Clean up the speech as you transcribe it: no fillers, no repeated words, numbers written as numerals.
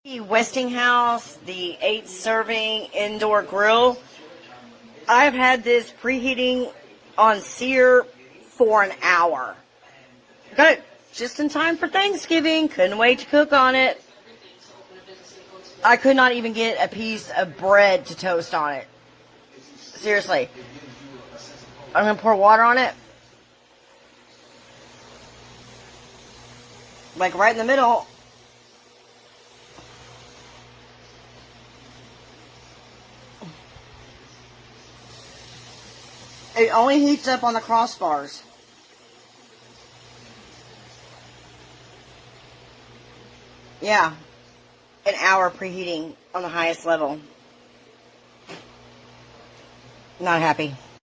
The Westinghouse, the 8 serving indoor grill. I've had this preheating on sear for an hour. Got it just in time for Thanksgiving. Couldn't wait to cook on it. I could not even get a piece of bread to toast on it. Seriously. I'm going to pour water on it. Like right in the middle. It only heats up on the crossbars. Yeah. An hour preheating on the highest level. Not happy.